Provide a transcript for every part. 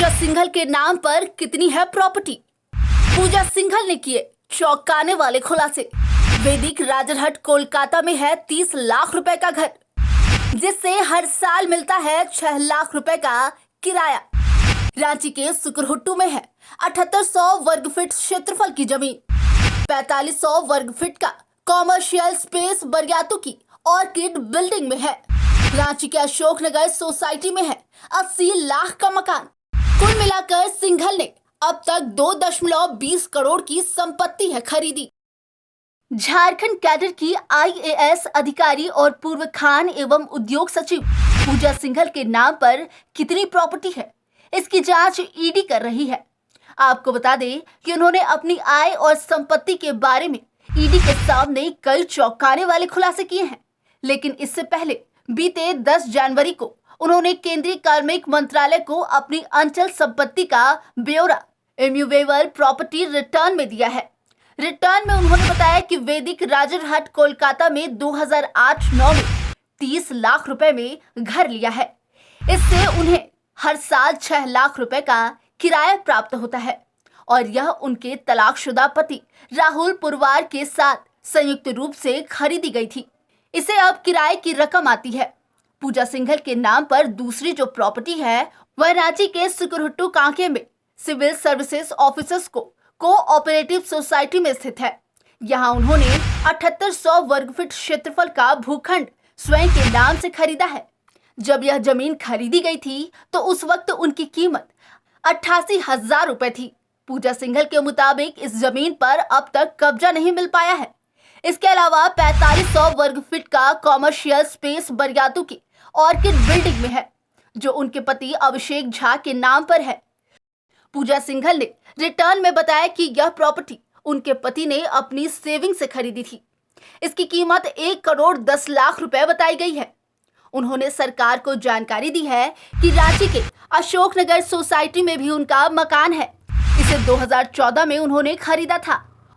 पूजा सिंघल के नाम पर कितनी है प्रॉपर्टी? पूजा सिंघल ने किए चौंकाने वाले खुलासे। वैदिक राजरहट कोलकाता में है 30 लाख रुपए का घर, जिससे हर साल मिलता है 6 लाख रुपए का किराया। रांची के सुकरहुट्टू में है 7800 वर्ग फीट क्षेत्रफल की जमीन। 4500 वर्ग फीट का कॉमर्शियल स्पेस बरियातू की ऑर्किड बिल्डिंग में है। रांची के अशोकनगर सोसाइटी में है 80 लाख का मकान। कुल मिलाकर सिंघल ने अब तक 2.20 करोड़ की संपत्ति है खरीदी। झारखंड कैडर की IAS अधिकारी और पूर्व खान एवं उद्योग सचिव पूजा सिंघल के नाम पर कितनी प्रॉपर्टी है, इसकी जांच ईडी कर रही है। आपको बता दें कि उन्होंने अपनी आय और संपत्ति के बारे में ईडी के सामने कई चौंकाने वाले खुलासे किए हैं। लेकिन इससे पहले बीते 10 जनवरी को उन्होंने केंद्रीय कार्मिक मंत्रालय को अपनी अंचल संपत्ति का ब्यौरा इम्यूवेबल प्रॉपर्टी रिटर्न में दिया है। रिटर्न में उन्होंने बताया कि वैदिक राजरहट कोलकाता में 2008-9 में 30 लाख रुपए में घर लिया है। इससे उन्हें हर साल 6 लाख रुपए का किराया प्राप्त होता है और यह उनके तलाकशुदा पति राहुल पुरवार के साथ संयुक्त रूप से खरीदी गई थी। इसे अब किराए की रकम आती है। पूजा सिंघल के नाम पर दूसरी जो प्रॉपर्टी है वह रांची के सुकरहुट्टू कांके में सिविल सर्विसेज ऑफिसर्स को कोऑपरेटिव सोसाइटी में स्थित है। यहाँ उन्होंने 7800 वर्ग फीट क्षेत्रफल का भूखंड स्वयं के नाम से खरीदा है। जब यह जमीन खरीदी गई थी तो उस वक्त उनकी कीमत 88,000 रुपए थी। पूजा सिंघल के मुताबिक इस जमीन पर अब तक कब्जा नहीं मिल पाया है। इसके अलावा 4500 वर्ग फीट का कॉमर्शियल स्पेस बरियातू की ऑर्किड बिल्डिंग में है, जो उनके पति अभिषेक झा के नाम पर है। पूजा सिंघल ने रिटर्न में बताया कि यह प्रॉपर्टी उनके पति ने अपनी सेविंग से खरीदी थी। इसकी कीमत 1 करोड़ 10 लाख रुपए बताई गई है। उन्होंने सरकार को जानकारी दी है कि रांची के अशोकनगर सोसाइटी में भी उनका मकान है। इसे 2014 में उन्होंने खरीदा था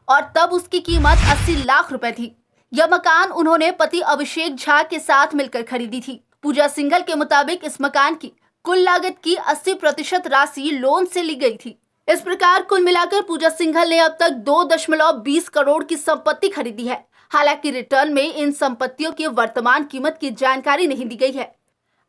और तब उसकी कीमत 80 लाख रुपए थी। यह मकान उन्होंने पति अभिषेक झा के साथ मिलकर खरीदी थी। पूजा सिंघल के मुताबिक इस मकान की कुल लागत की 80% राशि लोन से ली गई थी। इस प्रकार कुल मिलाकर पूजा सिंघल ने अब तक 2.20 करोड़ की संपत्ति खरीदी है। हालांकि रिटर्न में इन संपत्तियों की वर्तमान कीमत की जानकारी नहीं दी गई है।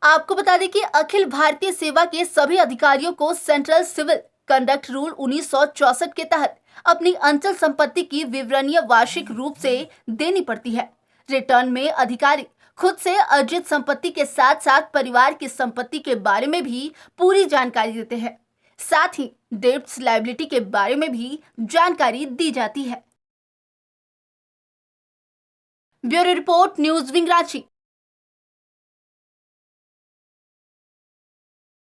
आपको बता दें कि अखिल भारतीय सेवा के सभी अधिकारियों को सेंट्रल सिविल कंडक्ट रूल 1964 के तहत अपनी अंचल संपत्ति की विवरणीय वार्षिक रूप से देनी पड़ती है। रिटर्न में अधिकारी खुद से अर्जित संपत्ति के साथ साथ परिवार की संपत्ति के बारे में भी पूरी जानकारी देते हैं। साथ ही डेब्ट्स लायबिलिटी के बारे में भी जानकारी दी जाती है। Bureau report, news wing Ranchi.